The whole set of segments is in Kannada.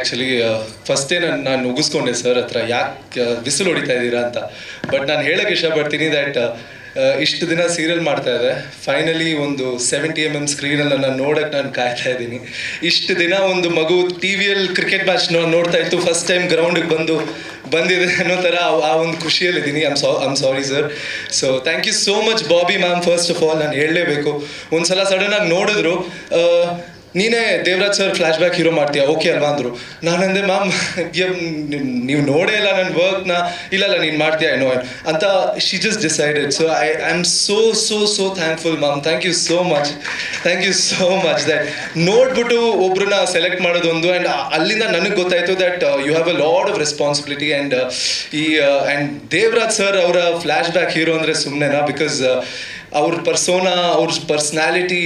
ಆ್ಯಕ್ಚುಲಿ ಫಸ್ಟೇ ನಾನು ನುಗ್ಗಿಸ್ಕೊಂಡೆ ಸರ್ ಹತ್ರ, ಯಾಕೆ ಬಿಸಿಲು ಹೊಡಿತಾ ಇದ್ದೀರಾ ಅಂತ. ಬಟ್ ನಾನು ಹೇಳೋಕ್ಕೆ ಇಷ್ಟಪಡ್ತೀನಿ ದ್ಯಾಟ್ ಇಷ್ಟು ದಿನ ಸೀರಿಯಲ್ ಮಾಡ್ತಾ ಇದೆ, ಫೈನಲಿ ಒಂದು 70 mm ಸ್ಕ್ರೀನಲ್ಲಿ ನಾನು ನೋಡೋಕ್ಕೆ ನಾನು ಕಾಯ್ತಾ ಇದ್ದೀನಿ. ಇಷ್ಟು ದಿನ ಒಂದು ಮಗು ಟಿ ವಿಯಲ್ಲಿ ಕ್ರಿಕೆಟ್ ಮ್ಯಾಚ್ ನೋಡ್ತಾ ಇತ್ತು, ಫಸ್ಟ್ ಟೈಮ್ ಗ್ರೌಂಡಿಗೆ ಬಂದಿದೆ ಅನ್ನೋ ಥರ ಆ ಒಂದು ಖುಷಿಯಲ್ಲಿದ್ದೀನಿ. I'm sorry sir. So thank you so much Bobby ma'am. First of all ನಾನು ಹೇಳಲೇಬೇಕು, ಒಂದು ಸಲ ಸಡನ್ನಾಗಿ ನೋಡಿದ್ರು, ನೀನೇ Devaraj sir flashback hero ಮಾಡ್ತೀಯಾ, ಓಕೆ ಅಲ್ವಾ ಅಂದರು. ನಾನಂದೆ ಮ್ಯಾಮ್ ನೀವು ನೋಡೇ ಇಲ್ಲ ನನ್ನ ವರ್ಕ್ನ, ಇಲ್ಲ ನೀನು ಮಾಡ್ತೀಯಾ ಏನೋ ಅಂತ. She just decided. So I am so thankful ma'am. Thank you so much that ನೋಡ್ಬಿಟ್ಟು ಒಬ್ರನ್ನ ಸೆಲೆಕ್ಟ್ ಮಾಡೋದು ಒಂದು, ಆ್ಯಂಡ್ ಅಲ್ಲಿಂದ ನನಗೆ ಗೊತ್ತಾಯಿತು that you have a lot of responsibility. And and Devaraj sir ಅವರ ಫ್ಲ್ಯಾಶ್ ಬ್ಯಾಕ್ ಹೀರೋ ಅಂದರೆ ಸುಮ್ಮನೆನಾ, ಬಿಕಾಸ್ ಅವ್ರ ಅವ್ರ ಪರ್ಸ್ನಾಲಿಟಿ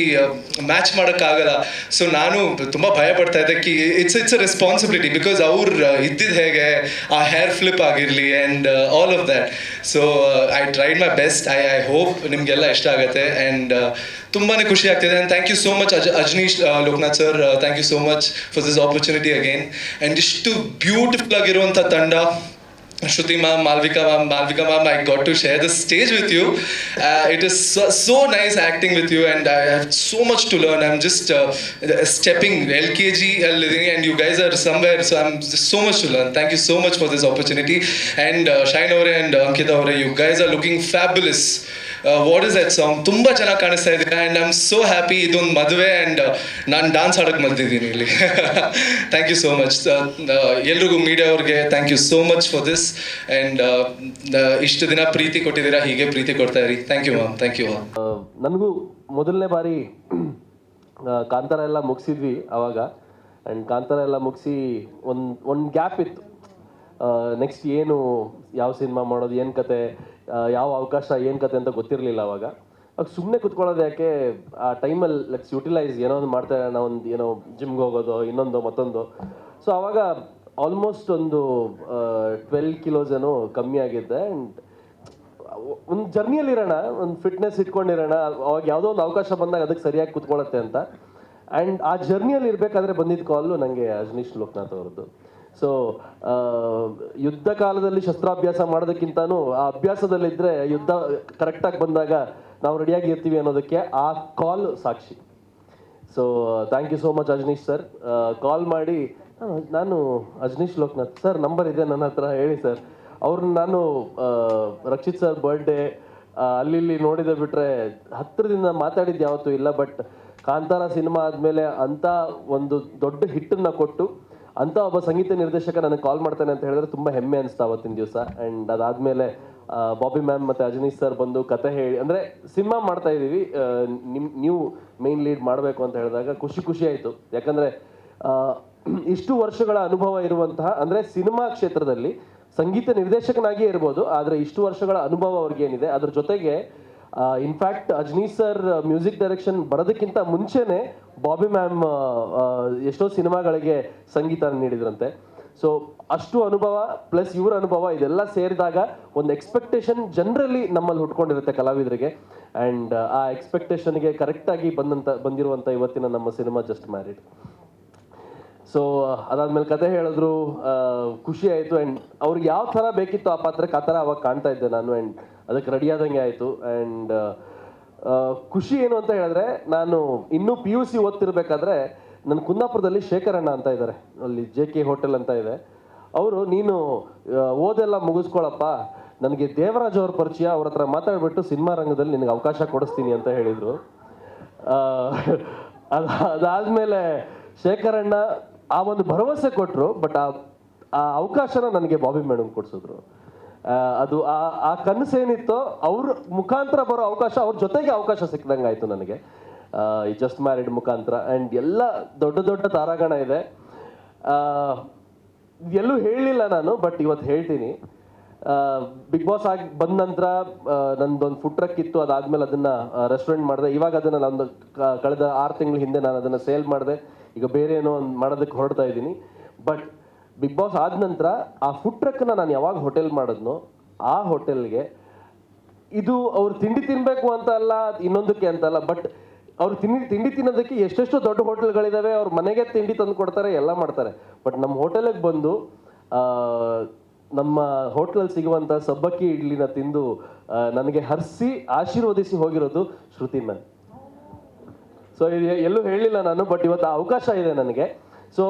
ಮ್ಯಾಚ್ ಮಾಡೋಕ್ಕಾಗಲ್ಲ. ಸೊ ನಾನು ತುಂಬ ಭಯ ಪಡ್ತಾ ಇದ್ದೆ ಕಿ ಇಟ್ಸ್ ಅ ರೆಸ್ಪಾನ್ಸಿಬಿಲಿಟಿ, ಬಿಕಾಸ್ ಅವ್ರು ಇದ್ದಿದ್ದು ಹೇಗೆ, ಆ ಹೇರ್ ಫ್ಲಿಪ್ ಆಗಿರಲಿ and all of that. So I tried my best. I hope ನಿಮಗೆಲ್ಲ ಇಷ್ಟ ಆಗುತ್ತೆ. ಆ್ಯಂಡ್ ತುಂಬಾ ಖುಷಿ ಆಗ್ತಿದೆ. And thank you so much Ajaneesh Loknath sir, thank you so much for this opportunity again. And ಇಷ್ಟು ಬ್ಯೂಟಿಫುಲ್ ಆಗಿರುವಂಥ ತಂಡ, Shruti ma'am, Malvika ma'am, I got to share the stage with you. It is so nice acting with you, and I have so much to learn. I'm just stepping LKG and you guys are somewhere, so I'm just so much to learn. Thank you so much for this opportunity. And Shine Avare and Ankita Avare, you guys are looking fabulous. What is that song, ತುಂಬ ಚೆನ್ನಾಗಿ ಕಾಣಿಸ್ತಾ ಇದ್ದೀರಾ. And I am so happy. ಇದೊಂದು ಮದುವೆ ಆ್ಯಂಡ್ ನಾನು ಡಾನ್ಸ್ ಆಡೋಕ್ಕೆ ಬಂದಿದ್ದೀನಿ ಇಲ್ಲಿ. ಥ್ಯಾಂಕ್ ಯು ಸೋ ಮಚ್ ಎಲ್ರಿಗೂ, ಮೀಡಿಯಾ ಅವ್ರಿಗೆ thank you so much for this. And ಇಷ್ಟು ದಿನ ಪ್ರೀತಿ ಕೊಟ್ಟಿದ್ದೀರಾ, ಹೀಗೆ ಪ್ರೀತಿ ಕೊಡ್ತಾ ಇರಿ. Thank you ma'am, thank you. ನನಗೂ ಮೊದಲನೇ ಬಾರಿ ಕಾಂತಾರ ಎಲ್ಲ ಮುಗಿಸಿದ್ವಿ ಅವಾಗ. ಆ್ಯಂಡ್ ಕಾಂತಾರ ಎಲ್ಲ ಮುಗಿಸಿ ಒಂದು ಗ್ಯಾಪ್ ಇತ್ತು. ನೆಕ್ಸ್ಟ್ ಏನು, ಯಾವ ಸಿನಿಮಾ ಮಾಡೋದು, ಏನು ಕತೆ, ಯಾವ ಅವಕಾಶ, ಏನು ಕತೆ ಅಂತ ಗೊತ್ತಿರಲಿಲ್ಲ ಅವಾಗ ಸುಮ್ಮನೆ ಕುತ್ಕೊಳ್ಳೋದು ಯಾಕೆ, ಆ ಟೈಮಲ್ಲಿ ಲೆಟ್ಸ್ ಯುಟಿಲೈಸ್, ಏನೋ ಒಂದು ಮಾಡ್ತಾ ಇರೋಣ, ಒಂದು ಏನೋ ಜಿಮ್ಗೆ ಹೋಗೋದು, ಇನ್ನೊಂದು ಮತ್ತೊಂದು. ಸೊ ಆವಾಗ ಆಲ್ಮೋಸ್ಟ್ ಒಂದು 12 kilos ಏನೋ ಕಮ್ಮಿ ಆಗಿದ್ದೆ. ಆ್ಯಂಡ್ ಒಂದು ಜರ್ನಿಯಲ್ಲಿರೋಣ, ಒಂದು ಫಿಟ್ನೆಸ್ ಇಟ್ಕೊಂಡಿರೋಣ, ಅವಾಗ ಯಾವುದೋ ಒಂದು ಅವಕಾಶ ಬಂದಾಗ ಅದಕ್ಕೆ ಸರಿಯಾಗಿ ಕುತ್ಕೊಳ್ಳುತ್ತೆ ಅಂತ. ಆ್ಯಂಡ್ ಆ ಜರ್ನಿಯಲ್ಲಿ ಇರಬೇಕಾದ್ರೆ ಬಂದಿದ್ದ ಕಾಲು ನನಗೆ ಅಜನೀಶ್ ಲೋಕನಾಥ್ ಅವ್ರದ್ದು. ಸೊ ಯುದ್ಧ ಕಾಲದಲ್ಲಿ ಶಸ್ತ್ರಾಭ್ಯಾಸ ಮಾಡೋದಕ್ಕಿಂತನೂ ಆ ಅಭ್ಯಾಸದಲ್ಲಿದ್ದರೆ ಯುದ್ಧ ಕರೆಕ್ಟಾಗಿ ಬಂದಾಗ ನಾವು ರೆಡಿಯಾಗಿ ಇರ್ತೀವಿ ಅನ್ನೋದಕ್ಕೆ ಆ ಕಾಲ್ ಸಾಕ್ಷಿ. So thank you so much Ajaneesh sir. Call ಮಾಡಿ, ನಾನು ಅಜನೀಶ್ ಲೋಕನಾಥ್ ಸರ್, ನಂಬರ್ ಇದೆ ನನ್ನ ಹತ್ರ, ಹೇಳಿ ಸರ್. ಅವ್ರನ್ನ ನಾನು ರಕ್ಷಿತ್ ಸರ್ ಬರ್ಡೇ ಅಲ್ಲಿ ನೋಡಿದೆ ಬಿಟ್ಟರೆ ಹತ್ತಿರದಿಂದ ಮಾತಾಡಿದ್ದು ಯಾವತ್ತೂ ಇಲ್ಲ. ಬಟ್ ಕಾಂತಾರ ಸಿನಿಮಾ ಆದಮೇಲೆ ಅಂಥ ಒಂದು ದೊಡ್ಡ ಹಿಟ್ಟನ್ನು ಕೊಟ್ಟು ಅಂಥ ಒಬ್ಬ ಸಂಗೀತ ನಿರ್ದೇಶಕ ನನಗೆ ಕಾಲ್ ಮಾಡ್ತಾನೆ ಅಂತ ಹೇಳಿದ್ರೆ ತುಂಬ ಹೆಮ್ಮೆ ಅನಿಸ್ತಾ ಅವತ್ತಿನ ದಿವಸ. ಆ್ಯಂಡ್ ಅದಾದಮೇಲೆ ಬಾಬಿ ಮ್ಯಾಮ್ ಮತ್ತು ಅಜನೀಶ್ ಸರ್ ಬಂದು ಕತೆ ಹೇಳಿ, ಅಂದರೆ ಸಿನಿಮಾ ಮಾಡ್ತಾ ಇದ್ದೀವಿ, ನೀವು ಮೇನ್ ಲೀಡ್ ಮಾಡಬೇಕು ಅಂತ ಹೇಳಿದಾಗ ಖುಷಿ ಆಯಿತು. ಯಾಕಂದರೆ ಇಷ್ಟು ವರ್ಷಗಳ ಅನುಭವ ಇರುವಂತಹ, ಅಂದರೆ ಸಿನಿಮಾ ಕ್ಷೇತ್ರದಲ್ಲಿ ಸಂಗೀತ ನಿರ್ದೇಶಕನಾಗಿಯೇ ಇರ್ಬೋದು, ಆದರೆ ಇಷ್ಟು ವರ್ಷಗಳ ಅನುಭವ ಅವ್ರಿಗೇನಿದೆ, ಅದ್ರ ಜೊತೆಗೆ in fact Ajaneesh sir music direction ಬರೋದಕ್ಕಿಂತ ಮುಂಚೆನೇ ಬಾಬಿ ಮ್ಯಾಮ್ ಎಷ್ಟೋ ಸಿನಿಮಾಗಳಿಗೆ ಸಂಗೀತ ನೀಡಿದ್ರಂತೆ. ಸೊ ಅಷ್ಟು ಅನುಭವ ಪ್ಲಸ್ ಇವರ ಅನುಭವ ಇದೆಲ್ಲ ಸೇರಿದಾಗ ಒಂದು ಎಕ್ಸ್ಪೆಕ್ಟೇಷನ್ ಜನರಲಿ ನಮ್ಮಲ್ಲಿ ಹುಟ್ಕೊಂಡಿರುತ್ತೆ ಕಲಾವಿದರಿಗೆ. ಆ್ಯಂಡ್ ಆ ಎಕ್ಸ್ಪೆಕ್ಟೇಷನ್ಗೆ ಕರೆಕ್ಟಾಗಿ ಬಂದಿರುವಂಥ ಇವತ್ತಿನ ನಮ್ಮ ಸಿನಿಮಾ ಜಸ್ಟ್ ಮ್ಯಾರಿಡ್. ಸೊ ಅದಾದ್ಮೇಲೆ ಕತೆ ಹೇಳಿದ್ರು, ಖುಷಿ ಆಯಿತು. ಆ್ಯಂಡ್ ಅವ್ರಿಗೆ ಯಾವ ಥರ ಬೇಕಿತ್ತು ಆ ಪಾತ್ರಕ್ಕೆ ಆ ಥರ ಅವಾಗ ಕಾಣ್ತಾ ಇದ್ದೆ ನಾನು. ಆ್ಯಂಡ್ ಅದಕ್ಕೆ ರೆಡಿ ಆದಂಗೆ ಆಯಿತು. ಆ್ಯಂಡ್ ಖುಷಿ ಏನು ಅಂತ ಹೇಳಿದ್ರೆ, ನಾನು ಇನ್ನೂ PUC ಓದ್ತಿರ್ಬೇಕಾದ್ರೆ ನನ್ನ ಕುಂದಾಪುರದಲ್ಲಿ ಶೇಖರ್ ಅಣ್ಣ ಅಂತ ಇದ್ದಾರೆ, ಅಲ್ಲಿ JK ಹೋಟೆಲ್ ಅಂತ ಇದೆ. ಅವರು, ನೀನು ಓದೆಲ್ಲ ಮುಗಿಸ್ಕೊಳಪ್ಪ, ನನಗೆ ದೇವರಾಜ್ ಅವ್ರ ಪರಿಚಯ, ಅವ್ರ ಹತ್ರ ಮಾತಾಡ್ಬಿಟ್ಟು ಸಿನಿಮಾ ರಂಗದಲ್ಲಿ ನಿನಗೆ ಅವಕಾಶ ಕೊಡಿಸ್ತೀನಿ ಅಂತ ಹೇಳಿದರು. ಅದಾದಮೇಲೆ ಶೇಖರ್ ಅಣ್ಣ ಆ ಒಂದು ಭರವಸೆ ಕೊಟ್ಟರು. ಬಟ್ ಆ ಅವಕಾಶನ ನನಗೆ ಬಾಬಿ ಮೇಡಮ್ ಕೊಡಿಸಿದ್ರು. ಅದು ಆ ಕನಸೇನಿತ್ತೋ ಅವ್ರ ಮುಖಾಂತರ ಬರೋ ಅವಕಾಶ, ಅವ್ರ ಜೊತೆಗೆ ಅವಕಾಶ ಸಿಕ್ಕಿದಂಗೆ ಆಯಿತು ನನಗೆ ಈ ಜಸ್ಟ್ ಮ್ಯಾರಿಡ್ ಮುಖಾಂತರ. ಆ್ಯಂಡ್ ಎಲ್ಲ ದೊಡ್ಡ ತಾರಾಗಣ ಇದೆ. ಎಲ್ಲೂ ಹೇಳಲಿಲ್ಲ ನಾನು, ಬಟ್ ಇವತ್ತು ಹೇಳ್ತೀನಿ. ಬಿಗ್ ಬಾಸ್ ಆಗಿ ಬಂದ ನಂತರ ನಂದೊಂದು ಫುಡ್ ಟ್ರಕ್ ಇತ್ತು, ಅದಾದಮೇಲೆ ಅದನ್ನು ರೆಸ್ಟೋರೆಂಟ್ ಮಾಡಿದೆ. ಇವಾಗ ಅದನ್ನು ನಾನು ಕಳೆದ 6 ತಿಂಗಳ ಹಿಂದೆ ನಾನು ಅದನ್ನು ಸೇಲ್ ಮಾಡಿದೆ. ಈಗ ಬೇರೆ ಏನೋ ಒಂದು ಮಾಡೋದಕ್ಕೆ ಹೊರಡ್ತಾ ಇದ್ದೀನಿ. ಬಟ್ ಬಿಗ್ ಬಾಸ್ ಆದ ನಂತರ ಆ ಫುಡ್ ಟ್ರಕ್ನ ನಾನು ಯಾವಾಗ ಹೋಟೆಲ್ ಮಾಡಿದ್ನೋ ಆ ಹೋಟೆಲ್ಗೆ, ಇದು ಅವ್ರು ತಿಂಡಿ ತಿನ್ನಬೇಕು ಅಂತ ಅಲ್ಲ, ಇನ್ನೊಂದಕ್ಕೆ ಅಂತಲ್ಲ, ಬಟ್ ಅವ್ರು ತಿಂಡಿ ತಿನ್ನೋದಕ್ಕೆ ಎಷ್ಟೆಷ್ಟು ದೊಡ್ಡ ಹೋಟೆಲ್ಗಳಿದಾವೆ, ಅವ್ರ ಮನೆಗೆ ತಿಂಡಿ ತಂದು ಕೊಡ್ತಾರೆ, ಎಲ್ಲ ಮಾಡ್ತಾರೆ. ಬಟ್ ನಮ್ಮ ಹೋಟೆಲಿಗೆ ಬಂದು ನಮ್ಮ ಹೋಟ್ಲಲ್ಲಿ ಸಿಗುವಂಥ ಸಬ್ಬಕ್ಕಿ ಇಡ್ಲಿನ ತಿಂದು ನನಗೆ ಹರಿಸಿ ಆಶೀರ್ವದಿಸಿ ಹೋಗಿರೋದು ಶ್ರುತಿ ಮ್ಯಾಮ್. ಸೊ ಇದು ಎಲ್ಲೂ ಹೇಳಿಲ್ಲ ನಾನು, ಬಟ್ ಇವತ್ತು ಅವಕಾಶ ಇದೆ ನನಗೆ. ಸೊ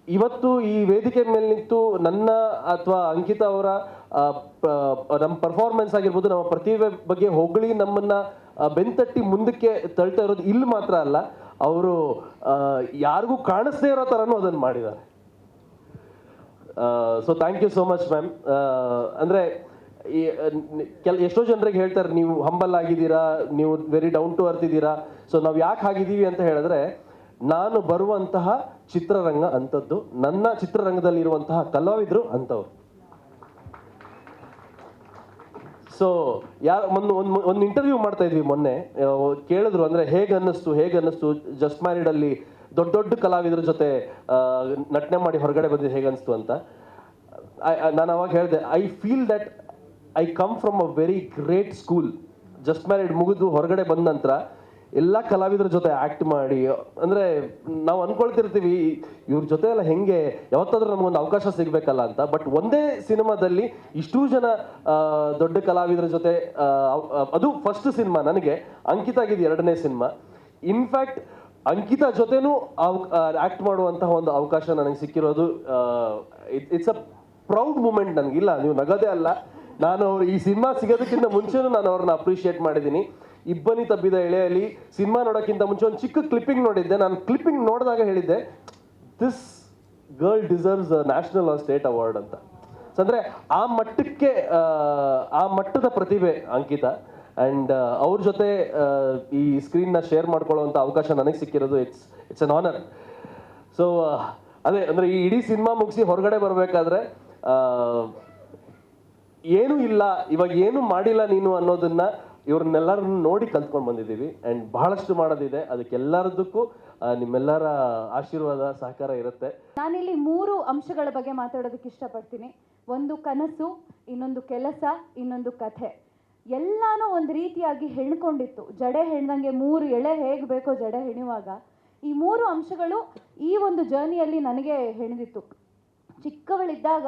ಇವತ್ತು ಈ ವೇದಿಕೆ ಮೇಲೆ ನಿಂತು ನನ್ನ ಅಥವಾ ಅಂಕಿತಾ ಅವರ ನಮ್ಮ ಪರ್ಫಾರ್ಮೆನ್ಸ್ ಆಗಿರ್ಬೋದು, ನಮ್ಮ ಪ್ರತಿಭೆ ಬಗ್ಗೆ ಹೊಗಳಿ ನಮ್ಮನ್ನ ಬೆಂತಟ್ಟಿ ಮುಂದಕ್ಕೆ ತಳ್ತಾ ಇರೋದು ಇಲ್ಲಿ ಮಾತ್ರ ಅಲ್ಲ, ಅವರು ಯಾರಿಗೂ ಕಾಣಿಸ್ದೇ ಇರೋ ಥರನೂ ಅದನ್ನು ಮಾಡಿದ್ದಾರೆ. So thank you so much ma'am. ಅಂದರೆ ಎಷ್ಟೋ ಜನರಿಗೆ ಹೇಳ್ತಾರೆ ನೀವು ಹಂಬಲ್ ಆಗಿದ್ದೀರಾ, ನೀವು ವೆರಿ ಡೌನ್ ಟು ಅರ್ತ್ ಇದ್ದೀರಾ. ಸೊ ನಾವು ಯಾಕೆ ಆಗಿದ್ದೀವಿ ಅಂತ ಹೇಳಿದ್ರೆ, ನಾನು ಬರುವಂತಹ ಚಿತ್ರರಂಗ ಅಂಥದ್ದು, ನನ್ನ ಚಿತ್ರರಂಗದಲ್ಲಿರುವಂತಹ ಕಲಾವಿದರು ಅಂಥವ್ರು. ಸೊ ಒಂದು ಇಂಟರ್ವ್ಯೂ ಮಾಡ್ತಾ ಇದ್ವಿ ಮೊನ್ನೆ, ಕೇಳಿದ್ರು ಅಂದರೆ ಹೇಗೆ ಅನ್ನಿಸ್ತು ಜಸ್ಟ್ ಮ್ಯಾರಿಡಲ್ಲಿ ದೊಡ್ಡ ದೊಡ್ಡ ಕಲಾವಿದರ ಜೊತೆ ನಟನೆ ಮಾಡಿ ಹೊರಗಡೆ ಬಂದಿದ್ದು ಹೇಗೆ ಅನಿಸ್ತು ಅಂತ. ನಾನು ಅವಾಗ ಹೇಳಿದೆ, I feel that I come from a very great school. Just married ಮುಗಿದು ಹೊರಗಡೆ ಬಂದ ನಂತರ ಎಲ್ಲ ಕಲಾವಿದರ ಜೊತೆ ಆ್ಯಕ್ಟ್ ಮಾಡಿ, ಅಂದರೆ ನಾವು ಅಂದ್ಕೊಳ್ತಿರ್ತೀವಿ ಇವ್ರ ಜೊತೆ ಎಲ್ಲ ಹೆಂಗೆ ಯಾವತ್ತಾದ್ರೂ ನಮಗೊಂದು ಅವಕಾಶ ಸಿಗಬೇಕಲ್ಲ ಅಂತ. ಬಟ್ ಒಂದೇ ಸಿನಿಮಾದಲ್ಲಿ ಇಷ್ಟೂ ಜನ ದೊಡ್ಡ ಕಲಾವಿದರ ಜೊತೆ, ಅದು ಫಸ್ಟ್ ಸಿನಿಮಾ ನನಗೆ. ಅಂಕಿತಾಗಿದ್ದು 2ನೇ ಸಿನಿಮಾ. ಇನ್ಫ್ಯಾಕ್ಟ್ ಅಂಕಿತಾ ಜೊತೆನೂ ಆ್ಯಕ್ಟ್ ಮಾಡುವಂತಹ ಒಂದು ಅವಕಾಶ ನನಗೆ ಸಿಕ್ಕಿರೋದು, ಇಟ್ಸ್ ಅ ಪ್ರೌಡ್ ಮೂಮೆಂಟ್ ನನಗಿಲ್ಲ, ನೀವು ನಗದೇ ಅಲ್ಲ. ನಾನು ಈ ಸಿನಿಮಾ ಸಿಗೋದಕ್ಕಿಂತ ಮುಂಚೆನೂ ನಾನು ಅವ್ರನ್ನ ಅಪ್ರಿಷಿಯೇಟ್ ಮಾಡಿದ್ದೀನಿ. ಇಬ್ಬನಿ ತಬ್ಬಿದ ಎಳೆಯಲ್ಲಿ ಸಿನಿಮಾ ನೋಡೋಕ್ಕಿಂತ ಮುಂಚೆ ಒಂದು ಚಿಕ್ಕ ಕ್ಲಿಪ್ಪಿಂಗ್ ನೋಡಿದ್ದೆ. ನಾನು ಕ್ಲಿಪ್ಪಿಂಗ್ ನೋಡಿದಾಗ ಹೇಳಿದ್ದೆ, this girl deserves national or state award ಅಂತ. ಸೊ ಅಂದರೆ ಆ ಮಟ್ಟಕ್ಕೆ ಆ ಮಟ್ಟದ ಪ್ರತಿಭೆ ಅಂಕಿತಾ. ಆ್ಯಂಡ್ ಅವ್ರ ಜೊತೆ ಈ ಸ್ಕ್ರೀನ್ನ ಶೇರ್ ಮಾಡ್ಕೊಳ್ಳೋವಂಥ ಅವಕಾಶ ನನಗೆ ಸಿಕ್ಕಿರೋದು ಇಟ್ಸ್ ಅನ್ ಆನರ್. ಸೊ ಅದೇ ಅಂದರೆ ಈ ಇಡೀ ಸಿನಿಮಾ ಮುಗಿಸಿ ಹೊರಗಡೆ ಬರಬೇಕಾದ್ರೆ ಏನೂ ಇಲ್ಲ, ಇವಾಗ ಏನೂ ಮಾಡಿಲ್ಲ ನೀನು ಅನ್ನೋದನ್ನ ಇವ್ರನ್ನೆಲ್ಲರನ್ನು ನೋಡಿ ಕಲ್ತ್ಕೊಂಡು ಬಂದಿದ್ದೀವಿ. ಆ್ಯಂಡ್ ಬಹಳಷ್ಟು ಮಾಡೋದಿದೆ, ಅದಕ್ಕೆಲ್ಲರದಕ್ಕೂ ನಿಮ್ಮೆಲ್ಲರ ಆಶೀರ್ವಾದ ಸಹಕಾರ ಇರುತ್ತೆ. ನಾನಿಲ್ಲಿ 3 ಅಂಶಗಳ ಬಗ್ಗೆ ಮಾತಾಡೋದಕ್ಕೆ ಇಷ್ಟಪಡ್ತೀನಿ. ಒಂದು ಕನಸು, ಇನ್ನೊಂದು ಕೆಲಸ, ಇನ್ನೊಂದು ಕಥೆ. ಎಲ್ಲಾನು ಒಂದು ರೀತಿಯಾಗಿ ಹೆಣ್ಕೊಂಡಿತ್ತು, ಜಡೆ ಹೆಣ್ದಂಗೆ 3 ಎಳೆ ಹೇಗೆ ಬೇಕೋ ಜಡೆ ಹೆಣುವಾಗ ಈ 3 ಅಂಶಗಳು ಈ ಒಂದು ಜರ್ನಿಯಲ್ಲಿ ನನಗೆ ಹೆಣೆದಿತ್ತು. ಚಿಕ್ಕವಳಿದ್ದಾಗ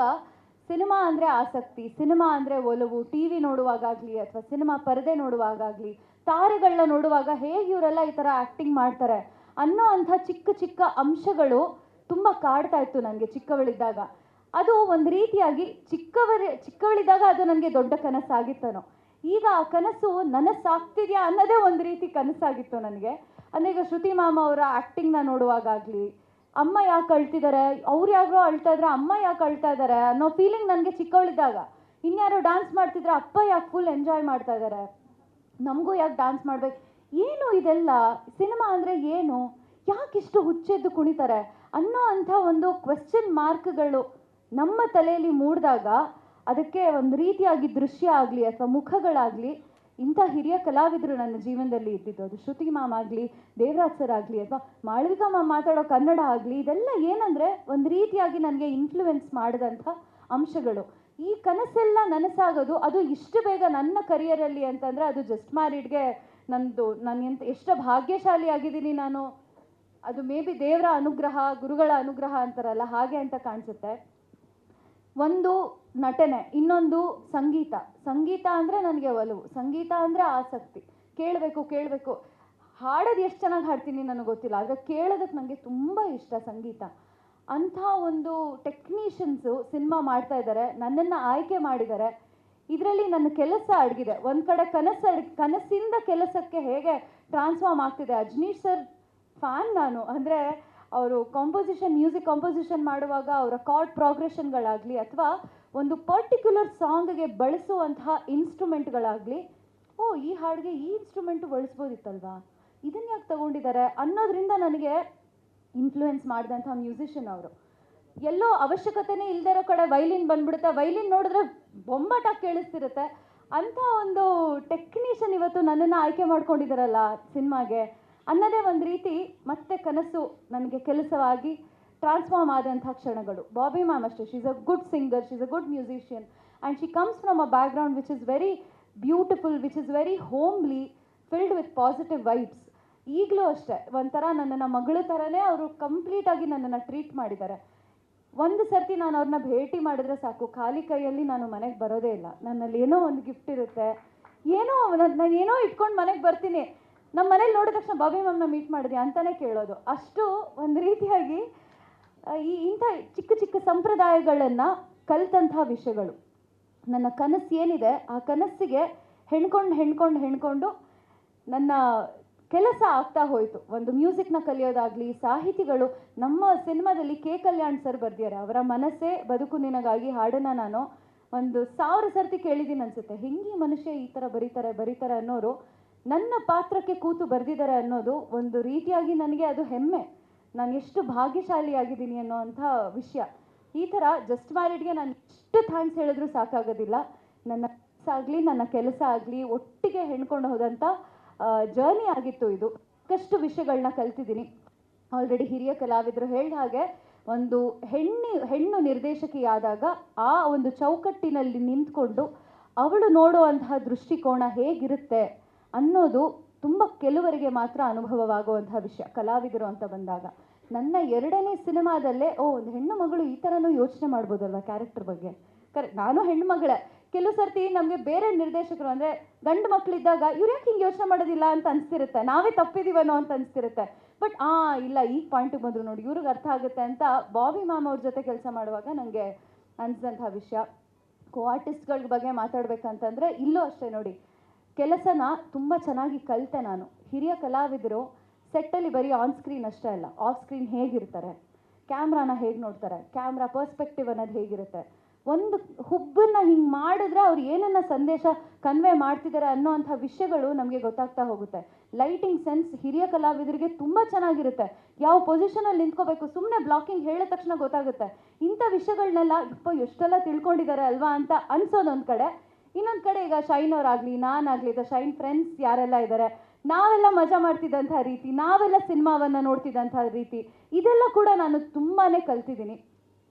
ಸಿನಿಮಾ ಅಂದರೆ ಆಸಕ್ತಿ, ಸಿನಿಮಾ ಅಂದರೆ ಒಲವು, ಟಿ ವಿ ನೋಡುವಾಗಲಿ ಅಥವಾ ಸಿನಿಮಾ ಪರದೆ ನೋಡುವಾಗಲಿ, ತಾರೆಗಳನ್ನ ನೋಡುವಾಗ ಹೇಗೆ ಇವರೆಲ್ಲ ಈ ಥರ ಆ್ಯಕ್ಟಿಂಗ್ ಮಾಡ್ತಾರೆ ಅನ್ನೋ ಅಂಥ ಚಿಕ್ಕ ಚಿಕ್ಕ ಅಂಶಗಳು ತುಂಬ ಕಾಡ್ತಾ ಇತ್ತು ನನಗೆ ಚಿಕ್ಕವಳಿದ್ದಾಗ. ಅದು ಒಂದು ರೀತಿಯಾಗಿ ಚಿಕ್ಕವಳಿದ್ದಾಗ ಅದು ನನಗೆ ದೊಡ್ಡ ಕನಸಾಗಿತ್ತನೋ, ಈಗ ಆ ಕನಸು ನನಸಾಗ್ತಿದೆಯಾ ಅನ್ನೋದೇ ಒಂದು ರೀತಿ ಕನಸಾಗಿತ್ತು ನನಗೆ. ಅಂದರೆ ಈಗ ಶ್ರುತಿ ಮ್ಯಾಮ್ ಅವರ ಆ್ಯಕ್ಟಿಂಗ್ನ ನೋಡುವಾಗಲಿ, ಅಮ್ಮ ಯಾಕೆ ಅಳ್ತಿದ್ದಾರೆ, ಅವ್ರು ಯಾರೋ ಅಳ್ತಾ ಇದ್ರೆ ಅಮ್ಮ ಯಾಕೆ ಅಳ್ತಾ ಇದ್ದಾರೆ ಅನ್ನೋ ಫೀಲಿಂಗ್ ನನಗೆ ಚಿಕ್ಕವಳಿದ್ದಾಗ. ಇನ್ಯಾರೋ ಡ್ಯಾನ್ಸ್ ಮಾಡ್ತಿದ್ರೆ ಅಪ್ಪ ಯಾಕೆ ಫುಲ್ ಎಂಜಾಯ್ ಮಾಡ್ತಾ ಇದ್ದಾರೆ, ನಮಗೂ ಯಾಕೆ ಡ್ಯಾನ್ಸ್ ಮಾಡ್ಬೇಕು, ಏನು ಇದೆಲ್ಲ ಸಿನಿಮಾ ಅಂದರೆ ಏನು, ಯಾಕಿಷ್ಟು ಹುಚ್ಚೆದ್ದು ಕುಣಿತಾರೆ ಅನ್ನೋ ಅಂಥ ಒಂದು ಕ್ವೆಶ್ಚನ್ ಮಾರ್ಕ್ಗಳು ನಮ್ಮ ತಲೆಯಲ್ಲಿ ಮೂಡಿದಾಗ ಅದಕ್ಕೆ ಒಂದು ರೀತಿಯಾಗಿ ದೃಶ್ಯ ಆಗಲಿ ಅಥವಾ ಮುಖಗಳಾಗಲಿ ಇಂಥ ಹಿರಿಯ ಕಲಾವಿದರು ನನ್ನ ಜೀವನದಲ್ಲಿ ಇದ್ದಿದ್ದು. ಅದು ಶ್ರುತಿ ಮ್ಯಾಮ್ ಆಗಲಿ, ದೇವರಾಜ್ ಸರ್ ಆಗಲಿ ಅಥವಾ ಮಾಳವಿಕಾ ಮ್ಯಾಮ್ ಮಾತಾಡೋ ಕನ್ನಡ ಆಗಲಿ, ಇದೆಲ್ಲ ಏನಂದರೆ ಒಂದು ರೀತಿಯಾಗಿ ನನಗೆ ಇನ್ಫ್ಲುಯೆನ್ಸ್ ಮಾಡಿದಂಥ ಅಂಶಗಳು. ಈ ಕನಸೆಲ್ಲ ನನಸಾಗೋದು ಅದು ಇಷ್ಟು ಬೇಗ ನನ್ನ ಕರಿಯರಲ್ಲಿ ಅಂತಂದರೆ ಅದು ಜಸ್ಟ್ ಮ್ಯಾರಿಡ್ಗೆ ನಾನು ಎಷ್ಟು ಭಾಗ್ಯಶಾಲಿ ಆಗಿದ್ದೀನಿ ನಾನು. ಅದು ಮೇ ಬಿ ದೇವರ ಅನುಗ್ರಹ, ಗುರುಗಳ ಅನುಗ್ರಹ ಅಂತಾರಲ್ಲ ಹಾಗೆ ಅಂತ ಕಾಣಿಸುತ್ತೆ. ಒಂದು ನಟನೆ, ಇನ್ನೊಂದು ಸಂಗೀತ. ಸಂಗೀತ ಅಂದರೆ ನನಗೆ ಒಲವು, ಸಂಗೀತ ಅಂದರೆ ಆಸಕ್ತಿ. ಕೇಳಬೇಕು ಹಾಡೋದು ಎಷ್ಟು ಚೆನ್ನಾಗಿ ಹಾಡ್ತೀನಿ ನನಗೆ ಗೊತ್ತಿಲ್ಲ, ಆದರೆ ಕೇಳೋದಕ್ಕೆ ನನಗೆ ತುಂಬ ಇಷ್ಟ ಸಂಗೀತ. ಅಂಥ ಒಂದು ಟೆಕ್ನಿಷಿಯನ್ಸು ಸಿನಿಮಾ ಮಾಡ್ತಾ ಇದ್ದಾರೆ, ನನ್ನನ್ನು ಆಯ್ಕೆ ಮಾಡಿದ್ದಾರೆ. ಇದರಲ್ಲಿ ನನ್ನ ಕೆಲಸ ಅಡಗಿದೆ. ಒಂದು ಕಡೆ ಕನಸಿಂದ ಕೆಲಸಕ್ಕೆ ಹೇಗೆ ಟ್ರಾನ್ಸ್ಫಾರ್ಮ್ ಆಗ್ತಿದೆ. ಅಜ್ನೀಶ್ ಸರ್ ಫ್ಯಾನ್ ನಾನು. ಅಂದರೆ ಅವರು ಮ್ಯೂಸಿಕ್ ಕಾಂಪೋಸಿಷನ್ ಮಾಡುವಾಗ ಅವರ ಕಾರ್ಡ್ ಪ್ರೋಗ್ರೆಷನ್ಗಳಾಗಲಿ ಅಥವಾ ಒಂದು ಪರ್ಟಿಕ್ಯುಲರ್ ಸಾಂಗ್ಗೆ ಬಳಸುವಂತಹ ಇನ್ಸ್ಟ್ರೂಮೆಂಟ್ಗಳಾಗಲಿ, ಈ ಹಾಡಿಗೆ ಈ ಇನ್ಸ್ಟ್ರೂಮೆಂಟು ಬಳಸ್ಬೋದಿತ್ತಲ್ವಾ, ಇದನ್ನು ಯಾಕೆ ತಗೊಂಡಿದ್ದಾರೆ ಅನ್ನೋದ್ರಿಂದ ನನಗೆ ಇನ್ಫ್ಲೂಯೆನ್ಸ್ ಮಾಡಿದಂಥ ಮ್ಯೂಸಿಷಿಯನ್ ಅವರು. ಎಲ್ಲೋ ಅವಶ್ಯಕತೆನೇ ಇಲ್ಲದೇ ಇರೋ ಕಡೆ ವೈಲಿನ್ ಬಂದ್ಬಿಡುತ್ತೆ, ವೈಲಿನ್ ನೋಡಿದ್ರೆ ಬೊಂಬಾಟಾಗಿ ಕೇಳಿಸ್ತಿರುತ್ತೆ. ಅಂಥ ಒಂದು ಟೆಕ್ನಿಷಿಯನ್ ಇವತ್ತು ನನ್ನನ್ನು ಆಯ್ಕೆ ಮಾಡ್ಕೊಂಡಿದ್ದಾರಲ್ಲ ಸಿನಿಮಾಗೆ ಅನ್ನೋದೇ ಒಂದು ರೀತಿ ಮತ್ತೆ ಕನಸು ನನಗೆ ಕೆಲಸವಾಗಿ ಟ್ರಾನ್ಸ್ಫಾರ್ಮ್ ಆದಂಥ ಕ್ಷಣಗಳು. ಬಾಬಿ ಮ್ಯಾಮ್ ಅಷ್ಟೇ, she is a good singer, she is a good musician and she comes from a background which is very beautiful, which is very homely, filled with positive vibes. ಈಗಲೂ ಅಷ್ಟೇ ಒಂಥರ ನನ್ನನ್ನು ಮಗಳ ಥರನೇ ಅವರು ಕಂಪ್ಲೀಟಾಗಿ ನನ್ನನ್ನು ಟ್ರೀಟ್ ಮಾಡಿದ್ದಾರೆ. ಒಂದು ಸರ್ತಿ ನಾನು ಅವ್ರನ್ನ ಭೇಟಿ ಮಾಡಿದ್ರೆ ಸಾಕು, ಖಾಲಿ ಕೈಯಲ್ಲಿ ನಾನು ಮನೆಗೆ ಬರೋದೇ ಇಲ್ಲ. ನನ್ನಲ್ಲಿ ಏನೋ ಒಂದು ಗಿಫ್ಟ್ ಇರುತ್ತೆ, ನಾನು ಏನೋ ಇಟ್ಕೊಂಡು ಮನೆಗೆ ಬರ್ತೀನಿ. ನಮ್ಮ ಮನೇಲಿ ನೋಡಿದ ತಕ್ಷಣ ಬಾಬಿ ಮ್ಯಾಮ್ನ ಮೀಟ್ ಮಾಡಿದೆ ಅಂತಲೇ ಕೇಳೋದು. ಅಷ್ಟು ಒಂದು ರೀತಿಯಾಗಿ ಇಂಥ ಚಿಕ್ಕ ಚಿಕ್ಕ ಸಂಪ್ರದಾಯಗಳನ್ನು ಕಲಿತಂಥ ವಿಷಯಗಳು. ನನ್ನ ಕನಸು ಏನಿದೆ ಆ ಕನಸಿಗೆ ಹೆಣ್ಕೊಂಡು ನನ್ನ ಕೆಲಸ ಆಗ್ತಾ ಹೋಯಿತು. ಒಂದು ಮ್ಯೂಸಿಕ್ನ ಕಲಿಯೋದಾಗಲಿ, ಸಾಹಿತಿಗಳು ನಮ್ಮ ಸಿನಿಮಾದಲ್ಲಿ ಕೆ ಕಲ್ಯಾಣ್ ಸರ್ ಬರ್ದಿದ್ದಾರೆ. ಅವರ ಮನಸ್ಸೇ ಬದುಕು ನಿನಗಾಗಿ ಹಾಡನ್ನು ನಾನು 1000 ಸರ್ತಿ ಕೇಳಿದ್ದೀನಿ ಅನಿಸುತ್ತೆ. ಹೆಂಗೆ ಮನುಷ್ಯ ಈ ಥರ ಬರೀತಾರೆ ಅನ್ನೋರು ನನ್ನ ಪಾತ್ರಕ್ಕೆ ಕೂತು ಬರೆದಿದ್ದಾರೆ ಅನ್ನೋದು ಒಂದು ರೀತಿಯಾಗಿ ನನಗೆ ಅದು ಹೆಮ್ಮೆ. ನಾನು ಎಷ್ಟು ಭಾಗ್ಯಶಾಲಿಯಾಗಿದ್ದೀನಿ ಅನ್ನೋವಂಥ ವಿಷಯ. ಈ ಥರ ಜಸ್ಟ್ ಮ್ಯಾರಿಡ್ಗೆ ನಾನು ಎಷ್ಟು ಥ್ಯಾಂಕ್ಸ್ ಹೇಳಿದ್ರೂ ಸಾಕಾಗೋದಿಲ್ಲ. ನನ್ನ ಆಗಲಿ ನನ್ನ ಕೆಲಸ ಆಗಲಿ ಒಟ್ಟಿಗೆ ಹೆಣ್ಕೊಂಡು ಹೋದಂಥ ಜರ್ನಿ ಆಗಿತ್ತು ಇದು. ಸಾಕಷ್ಟು ವಿಷಯಗಳನ್ನ ಕಲ್ತಿದ್ದೀನಿ. ಆಲ್ರೆಡಿ ಹಿರಿಯ ಕಲಾವಿದರು ಹೇಳಿದ ಹಾಗೆ ಒಂದು ಹೆಣ್ಣು ನಿರ್ದೇಶಕಿಯಾದಾಗ ಆ ಒಂದು ಚೌಕಟ್ಟಿನಲ್ಲಿ ನಿಂತ್ಕೊಂಡು ಅವಳು ನೋಡುವಂತಹ ದೃಷ್ಟಿಕೋನ ಹೇಗಿರುತ್ತೆ ಅನ್ನೋದು ತುಂಬ ಕೆಲವರಿಗೆ ಮಾತ್ರ ಅನುಭವವಾಗುವಂತಹ ವಿಷಯ ಕಲಾವಿದರು ಅಂತ ಬಂದಾಗ. ನನ್ನ 2ನೇ ಸಿನಿಮಾದಲ್ಲೇ ಒಂದು ಹೆಣ್ಣು ಮಗಳು ಈ ಥರನೂ ಯೋಚನೆ ಮಾಡ್ಬೋದಲ್ವ ಕ್ಯಾರೆಕ್ಟರ್ ಬಗ್ಗೆ. ನಾನು ಹೆಣ್ಣು ಮಗಳೇ. ಕೆಲವು ಸರ್ತಿ ನಮಗೆ ಬೇರೆ ನಿರ್ದೇಶಕರು ಅಂದರೆ ಗಂಡು ಮಕ್ಕಳಿದ್ದಾಗ ಇವ್ರು ಯಾಕೆ ಹಿಂಗೆ ಯೋಚನೆ ಮಾಡೋದಿಲ್ಲ ಅಂತ ಅನಿಸ್ತಿರುತ್ತೆ, ನಾವೇ ತಪ್ಪಿದ್ದೀವನೋ ಅಂತ ಅನಿಸ್ತಿರುತ್ತೆ. ಬಟ್ ಇಲ್ಲ, ಈಗ ಪಾಯಿಂಟಿಗೆ ಬಂದರು ನೋಡಿ, ಇವ್ರಿಗೆ ಅರ್ಥ ಆಗುತ್ತೆ ಅಂತ ಬಾಬಿ ಮ್ಯಾಮ್ ಅವ್ರ ಜೊತೆ ಕೆಲಸ ಮಾಡುವಾಗ ನನಗೆ ಅನಿಸಿದಂಥ ವಿಷಯ. ಆರ್ಟಿಸ್ಟ್ಗಳ ಬಗ್ಗೆ ಮಾತಾಡಬೇಕಂತಂದರೆ ಇಲ್ಲೂ ಅಷ್ಟೇ ನೋಡಿ, ಕೆಲಸನ ತುಂಬ ಚೆನ್ನಾಗಿ ಕಲಿತೆ ನಾನು. ಹಿರಿಯ ಕಲಾವಿದರು ಸೆಟ್ಟಲ್ಲಿ ಬರೀ ಆನ್ ಸ್ಕ್ರೀನ್ ಅಷ್ಟೇ ಅಲ್ಲ, ಆಫ್ ಸ್ಕ್ರೀನ್ ಹೇಗಿರ್ತಾರೆ, ಕ್ಯಾಮ್ರಾನ ಹೇಗೆ ನೋಡ್ತಾರೆ, ಕ್ಯಾಮ್ರಾ ಪರ್ಸ್ಪೆಕ್ಟಿವ್ ಅನ್ನೋದು ಹೇಗಿರುತ್ತೆ, ಒಂದು ಹುಬ್ಬನ್ನು ಹಿಂಗೆ ಮಾಡಿದ್ರೆ ಅವ್ರು ಏನನ್ನ ಸಂದೇಶ ಕನ್ವೆ ಮಾಡ್ತಿದ್ದಾರೆ ಅನ್ನೋ ಅಂಥ ವಿಷಯಗಳು ನಮಗೆ ಗೊತ್ತಾಗ್ತಾ ಹೋಗುತ್ತೆ. ಲೈಟಿಂಗ್ ಸೆನ್ಸ್ ಹಿರಿಯ ಕಲಾವಿದರಿಗೆ ತುಂಬ ಚೆನ್ನಾಗಿರುತ್ತೆ. ಯಾವ ಪೊಸಿಷನಲ್ಲಿ ನಿಂತ್ಕೋಬೇಕು, ಸುಮ್ಮನೆ ಬ್ಲಾಕಿಂಗ್ ಹೇಳಿದ ತಕ್ಷಣ ಗೊತ್ತಾಗುತ್ತೆ. ಇಂಥ ವಿಷಯಗಳನ್ನೆಲ್ಲ ಎಷ್ಟೆಲ್ಲ ತಿಳ್ಕೊಂಡಿದ್ದಾರೆ ಅಲ್ವಾ ಅಂತ ಅನ್ಸೋದೊಂದು ಕಡೆ. ಇನ್ನೊಂದು ಕಡೆ ಈಗ ಶೈನ್ ಅವರಾಗಲಿ, ನಾನಾಗಲಿ, ಶೈನ್ ಫ್ರೆಂಡ್ಸ್ ಯಾರೆಲ್ಲ ಇದ್ದಾರೆ, ನಾವೆಲ್ಲ ಮಜಾ ಮಾಡ್ತಿದ್ದಂಥ ರೀತಿ, ನಾವೆಲ್ಲ ಸಿನಿಮಾವನ್ನು ನೋಡ್ತಿದ್ದಂಥ ರೀತಿ, ಇದೆಲ್ಲ ಕೂಡ ನಾನು ತುಂಬಾ ಕಲ್ತಿದ್ದೀನಿ.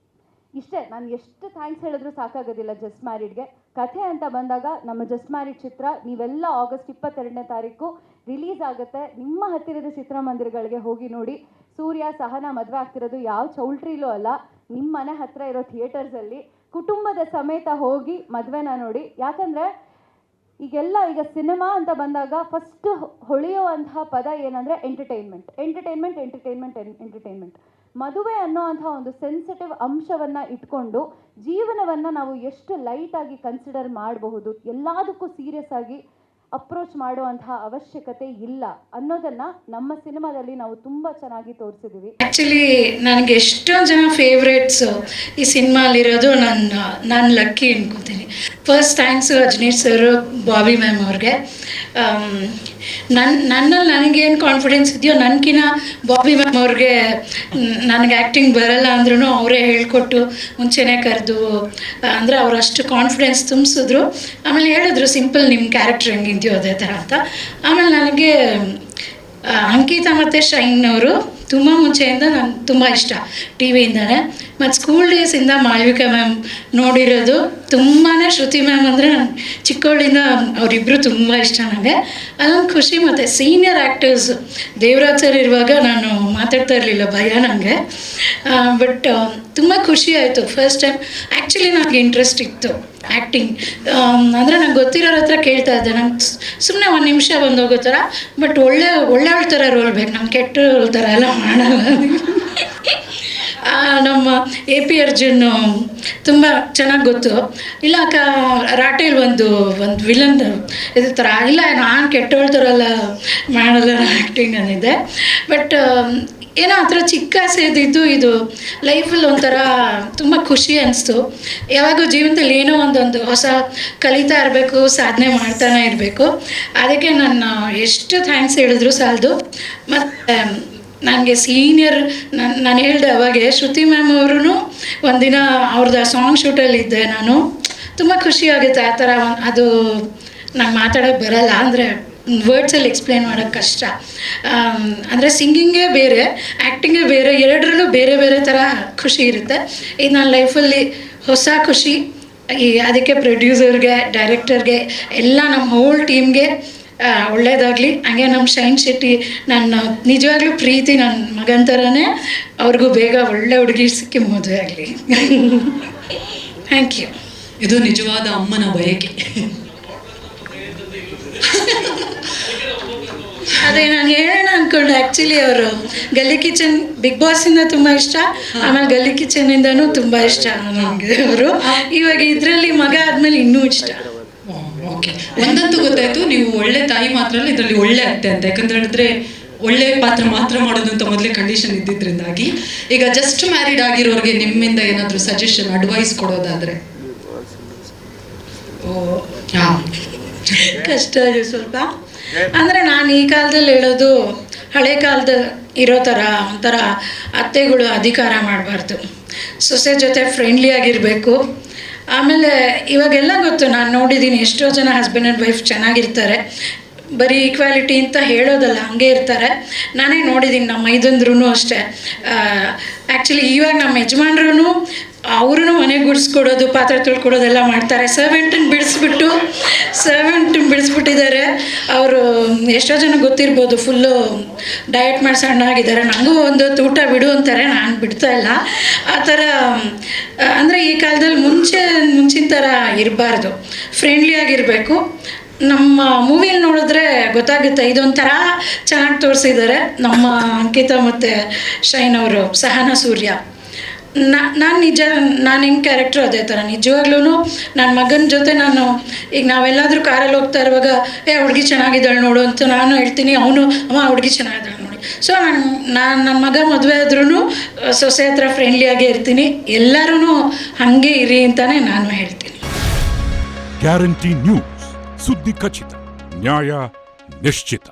ಇಷ್ಟೇ, ನಾನು ಎಷ್ಟು ಥ್ಯಾಂಕ್ಸ್ ಹೇಳಿದ್ರೂ ಸಾಕಾಗೋದಿಲ್ಲ ಜಸ್ಟ್ ಮ್ಯಾರಿಡ್ಗೆ. ಕಥೆ ಅಂತ ಬಂದಾಗ ನಮ್ಮ ಜಸ್ಟ್ ಮ್ಯಾರಿಡ್ ಚಿತ್ರ ನೀವೆಲ್ಲ ಆಗಸ್ಟ್ 22ನೇ ತಾರೀಕು ರಿಲೀಸ್ ಆಗುತ್ತೆ. ನಿಮ್ಮ ಹತ್ತಿರದ ಚಿತ್ರಮಂದಿರಗಳಿಗೆ ಹೋಗಿ ನೋಡಿ. ಸೂರ್ಯ ಸಹನಾ ಮದುವೆ ಆಗ್ತಿರೋದು ಯಾವ ಚೌಲ್ಟ್ರಿಲೂ ಅಲ್ಲ, ನಿಮ್ಮ ಮನೆ ಹತ್ತಿರ ಇರೋ ಥಿಯೇಟರ್ಸಲ್ಲಿ ಕುಟುಂಬದ ಸಮೇತ ಹೋಗಿ ಮದುವೆನ ನೋಡಿ. ಯಾಕಂದರೆ ಈಗ ಸಿನಿಮಾ ಅಂತ ಬಂದಾಗ ಫಸ್ಟ್ ಹೊಳೆಯುವಂತಹ ಪದ ಏನಂದರೆ ಎಂಟರ್ಟೈನ್ಮೆಂಟ್. ಮದುವೆ ಅನ್ನೋ ಅಂಥ ಒಂದು ಸೆನ್ಸಿಟಿವ್ ಅಂಶವನ್ನು ಇಟ್ಕೊಂಡು ಜೀವನವನ್ನು ನಾವು ಎಷ್ಟು ಲೈಟಾಗಿ ಕನ್ಸಿಡರ್ ಮಾಡಬಹುದು, ಎಲ್ಲದಕ್ಕೂ ಸೀರಿಯಸ್ ಆಗಿ ಅಪ್ರೋಚ್ ಮಾಡುವಂತಹ ಅವಶ್ಯಕತೆ ಇಲ್ಲ ಅನ್ನೋದನ್ನು ನಮ್ಮ ಸಿನಿಮಾದಲ್ಲಿ ನಾವು ತುಂಬ ಚೆನ್ನಾಗಿ ತೋರಿಸಿದ್ದೀವಿ. ಆ್ಯಕ್ಚುಲಿ ನನಗೆ ಎಷ್ಟೊಂದು ಜನ ಫೇವ್ರೇಟ್ಸು ಈ ಸಿನಿಮಾಲಿರೋದು ನಾನು ಲಕ್ಕಿ ಅನ್ಕೋತೀನಿ. First thanks Ajaneesh sir, Bobby ma'am ಅವ್ರಿಗೆ. ನನ್ನಲ್ಲಿ ನನಗೇನು ಕಾನ್ಫಿಡೆನ್ಸ್ ಇದೆಯೋ ನನಗಿನ್ನ ಬಾಬಿ ಮ್ಯಾಮ್ ಅವ್ರಿಗೆ ನನಗೆ ಆ್ಯಕ್ಟಿಂಗ್ ಬರಲ್ಲ ಅಂದ್ರೂ ಅವರೇ ಹೇಳ್ಕೊಟ್ಟು ಮುಂಚೆನೇ ಕರೆದು ಅಂದರೆ ಅವ್ರು ಅಷ್ಟು ಕಾನ್ಫಿಡೆನ್ಸ್ ತುಂಬಿಸಿದ್ರು. ಆಮೇಲೆ ಹೇಳಿದ್ರು ಸಿಂಪಲ್ ನಿಮ್ಮ ಕ್ಯಾರೆಕ್ಟರ್ ಹೆಂಗಿದೆಯೋ ಅದೇ ಥರ ಅಂತ. ಆಮೇಲೆ ನನಗೆ ಅಂಕಿತಾ ಮತ್ತು ಶೈನ್ ಅವರು ತುಂಬ ಮುಂಚೆಯಿಂದ ನನಗೆ ತುಂಬ ಇಷ್ಟ ಟಿ ವಿಯಿಂದನೇ. ಮತ್ತು ಸ್ಕೂಲ್ ಡೇಸಿಂದ ಮಾಳ್ವಿಕಾ ಮ್ಯಾಮ್ ನೋಡಿರೋದು ತುಂಬಾ. ಶ್ರುತಿ ಮ್ಯಾಮ್ ಅಂದರೆ ನಾನು ಚಿಕ್ಕವಳಿಂದ ಅವರಿಬ್ಬರು ತುಂಬ ಇಷ್ಟ ನನಗೆ. ಅದೊಂದು ಖುಷಿ. ಮತ್ತು ಸೀನಿಯರ್ ಆ್ಯಕ್ಟರ್ಸ್ ದೇವರಾಜ್ ಸರ್ ಇರುವಾಗ ನಾನು ಮಾತಾಡ್ತಾ ಇರಲಿಲ್ಲ, ಭಯ ನನಗೆ. ಬಟ್ ತುಂಬ ಖುಷಿ ಆಯಿತು. ಫಸ್ಟ್ ಟೈಮ್ ಆ್ಯಕ್ಚುಲಿ ನನಗೆ ಇಂಟ್ರೆಸ್ಟ್ ಇತ್ತು ಆ್ಯಕ್ಟಿಂಗ್. ಅಂದರೆ ನಂಗೆ ಗೊತ್ತಿರೋರ ಹತ್ರ ಕೇಳ್ತಾ ಇದ್ದೆ, ನಂಗೆ ಸುಮ್ಮನೆ ಒಂದು ನಿಮಿಷ ಬಂದೋಗೋ ಥರ, ಬಟ್ ಒಳ್ಳೆಯವಳ ಥರ ರೋಲ್ ಬೇಕು, ನಂಗೆ ಕೆಟ್ಟ ರೋಲ್ ಥರ ಎಲ್ಲ ಮಾಡಲ್ಲ. ನಮ್ಮ ಎ ಪಿ ಅರ್ಜುನ್ ತುಂಬ ಚೆನ್ನಾಗಿ ಗೊತ್ತು. ಇಲ್ಲ ರಾಟೇಲ್ ಒಂದು ವಿಲನ್ ಇದ್ರ ಥರ ಇಲ್ಲ, ನಾನು ಕೆಟ್ಟವಳ ಥರ ಎಲ್ಲ ಮಾಡಲ್ಲ ಆ್ಯಕ್ಟಿಂಗ್ ಅಂದಿದ್ದೆ. ಬಟ್ ಏನೋ ಆ ಥರ ಚಿಕ್ಕ ಆಸೆ ಇದ್ದಿದ್ದು ಇದು ಲೈಫಲ್ಲಿ ಒಂಥರ ತುಂಬ ಖುಷಿ ಅನಿಸ್ತು. ಯಾವಾಗೂ ಜೀವನದಲ್ಲಿ ಏನೋ ಒಂದೊಂದು ಹೊಸ ಕಲಿತಾ ಇರಬೇಕು, ಸಾಧನೆ ಮಾಡ್ತಾನೆ ಇರಬೇಕು. ಅದಕ್ಕೆ ಎಷ್ಟು ಥ್ಯಾಂಕ್ಸ್ ಹೇಳಿದ್ರು ಸಾಲದು. ಮತ್ತು ನನಗೆ ಸೀನಿಯರ್ ನಾನು ಹೇಳಿದೆ ಅವಾಗೆ, ಶ್ರುತಿ ಮ್ಯಾಮ್ ಅವರು ಒಂದಿನ ಅವ್ರದ್ದು ಸಾಂಗ್ ಶೂಟಲ್ಲಿದ್ದೆ ನಾನು. ತುಂಬ ಖುಷಿಯಾಗುತ್ತೆ ಆ ಥರ. ಅದು ನಂಗೆ ಮಾತಾಡೋಕ್ಕೆ ಬರಲ್ಲ, ಅಂದರೆ ವರ್ಡ್ಸಲ್ಲಿ ಎಕ್ಸ್ಪ್ಲೇನ್ ಮಾಡೋಕ್ಕೆ ಕಷ್ಟ. ಅಂದರೆ ಸಿಂಗಿಂಗೇ ಬೇರೆ, ಆ್ಯಕ್ಟಿಂಗೇ ಬೇರೆ, ಎರಡರಲ್ಲೂ ಬೇರೆ ಬೇರೆ ಥರ ಖುಷಿ ಇರುತ್ತೆ. ಇದು ನನ್ನ ಲೈಫಲ್ಲಿ ಹೊಸ ಖುಷಿ. ಅದಕ್ಕೆ ಪ್ರೊಡ್ಯೂಸರ್ಗೆ, ಡೈರೆಕ್ಟರ್ಗೆ, ಎಲ್ಲ ನಮ್ಮ ಹೋಲ್ ಟೀಮ್ಗೆ ಒಳ್ಳೇದಾಗಲಿ. ಹಾಗೆ ನಮ್ಮ ಶೈನ್ ಶೆಟ್ಟಿ ನನ್ನ ನಿಜವಾಗ್ಲೂ ಪ್ರೀತಿ, ನನ್ನ ಮಗನ ಥರನೇ, ಅವ್ರಿಗೂ ಬೇಗ ಒಳ್ಳೆ ಹುಡುಗಿ ಸಿಕ್ಕಿ ಮದುವೆ ಆಗಲಿ. Thank you. ಇದು ನಿಜವಾದ ಅಮ್ಮನ ಬಯಕೆ. ಅದೇ ನಾನು ಹೇಳೋಣ ಅಂದ್ಕೊಂಡೆ. ಆ್ಯಕ್ಚುಲಿ ಅವರು ಗಲ್ಲಿ ಕಿಚನ್ ಬಿಗ್ ಬಾಸಿಂದ ತುಂಬ ಇಷ್ಟ, ಆಮೇಲೆ ಗಲ್ಲಿ ಕಿಚನಿಂದನೂ ತುಂಬ ಇಷ್ಟ ನನಗೆ ಅವರು. ಇವಾಗ ಇದರಲ್ಲಿ ಮಗ ಆದಮೇಲೆ ಇನ್ನೂ ಇಷ್ಟ. ಓಕೆ, ಒಂದಂತೂ ಗೊತ್ತಾಯ್ತು, ನೀವು ಒಳ್ಳೆ ತಾಯಿ ಮಾತ್ರ ಅಲ್ಲ, ಇದರಲ್ಲಿ ಒಳ್ಳೆ ಅತ್ತೆ ಅಂತ. ಯಾಕಂತ ಹೇಳಿದ್ರೆ ಒಳ್ಳೆ ಪಾತ್ರ ಮಾತ್ರ ಮಾಡೋದು ಅಂತ ಮೊದಲೇ ಕಂಡೀಷನ್ ಇದ್ದಿದ್ದರಿಂದಾಗಿ. ಈಗ ಜಸ್ಟ್ ಮ್ಯಾರಿಡ್ ಆಗಿರೋರಿಗೆ ನಿಮ್ಮಿಂದ ಏನಾದರೂ ಸಜೆಷನ್, ಅಡ್ವೈಸ್ ಕೊಡೋದಾದರೆ? ಹಾಂ, ಕಷ್ಟ ಇದೆ ಸ್ವಲ್ಪ. ಅಂದರೆ ನಾನು ಈ ಕಾಲದಲ್ಲಿ ಹೇಳೋದು, ಹಳೆ ಕಾಲದ ಇರೋ ಥರ ಒಂಥರ ಅತ್ತೆಗಳು ಅಧಿಕಾರ ಮಾಡಬಾರ್ದು, ಸೊಸೆ ಜೊತೆ ಫ್ರೆಂಡ್ಲಿ ಆಗಿರಬೇಕು. ಆಮೇಲೆ ಇವಾಗೆಲ್ಲ ಗೊತ್ತು, ನಾನು ನೋಡಿದ್ದೀನಿ ಎಷ್ಟೋ ಜನ ಹಸ್ಬೆಂಡ್ ಆ್ಯಂಡ್ ವೈಫ್ ಚೆನ್ನಾಗಿರ್ತಾರೆ, ಬರೀ ಈಕ್ವಾಲಿಟಿ ಅಂತ ಹೇಳೋದಲ್ಲ, ಹಂಗೆ ಇರ್ತಾರೆ. ನಾನೇ ನೋಡಿದ್ದೀನಿ, ನಮ್ಮ ಮೈದಂದ್ರೂ ಅಷ್ಟೇ. ಆ್ಯಕ್ಚುಲಿ ಇವಾಗ ನಮ್ಮ ಯಜಮಾನ್ರೂ ಅವ್ರೂ ಮನೆಗೆ ಗುಡಿಸ್ಕೊಡೋದು, ಪಾತ್ರೆ ತೊಳ್ಕೊಡೋದೆಲ್ಲ ಮಾಡ್ತಾರೆ. ಸರ್ವೆಂಟನ್ನು ಬಿಡಿಸ್ಬಿಟ್ಟಿದ್ದಾರೆ ಅವರು. ಎಷ್ಟೋ ಜನ ಗೊತ್ತಿರ್ಬೋದು, ಫುಲ್ಲು ಡಯಟ್ ಮಾಡಿ ಸಣ್ಣ ಆಗಿದ್ದಾರೆ. ನನಗೂ ಒಂದೊತ್ತು ಊಟ ಬಿಡು ಅಂತಾರೆ, ನಾನು ಬಿಡ್ತಾ ಇಲ್ಲ ಆ ಥರ. ಅಂದರೆ ಈ ಕಾಲದಲ್ಲಿ ಮುಂಚಿನ ಥರ ಇರಬಾರ್ದು, ಫ್ರೆಂಡ್ಲಿ ಆಗಿರಬೇಕು. ನಮ್ಮ ಮೂವಿಯಲ್ಲಿ ನೋಡಿದ್ರೆ ಗೊತ್ತಾಗುತ್ತೆ, ಇದೊಂಥರ ಚೆನ್ನಾಗಿ ತೋರಿಸಿದ್ದಾರೆ ನಮ್ಮ ಅಂಕಿತಾ ಮತ್ತು ಶೈನ್ ಅವರು, ಸಹನಾ ಸೂರ್ಯ. ನಾನು ಹೆಂಗೆ ಕ್ಯಾರೆಕ್ಟ್ರು ಅದೇ ಥರ. ನಿಜವಾಗ್ಲೂ ನನ್ನ ಮಗನ ಜೊತೆ ನಾನು ಈಗ ನಾವೆಲ್ಲಾದರೂ ಕಾರಲ್ಲಿ ಹೋಗ್ತಾ ಇರುವಾಗ ಹುಡುಗಿ ಚೆನ್ನಾಗಿದ್ದಾಳೆ ನೋಡು ಅಂತ ನಾನು ಹೇಳ್ತೀನಿ, ಅವನು ಅಮ್ಮ ಹುಡುಗಿ ಚೆನ್ನಾಗಿದ್ದಾಳೆ ನೋಡಿ. ಸೊ ನನ್ನ ಮಗ ಮದುವೆ ಆದ್ರೂ ಸೊಸೆ ಹತ್ರ ಫ್ರೆಂಡ್ಲಿಯಾಗೇ ಇರ್ತೀನಿ. ಎಲ್ಲರೂ ಹಾಗೆ ಇರಿ ಅಂತಲೇ ನಾನು ಹೇಳ್ತೀನಿ. ಗ್ಯಾರಂಟಿ ನ್ಯೂಸ್, ಸುದ್ದಿ ಖಚಿತ, ನ್ಯಾಯ ನಿಶ್ಚಿತ.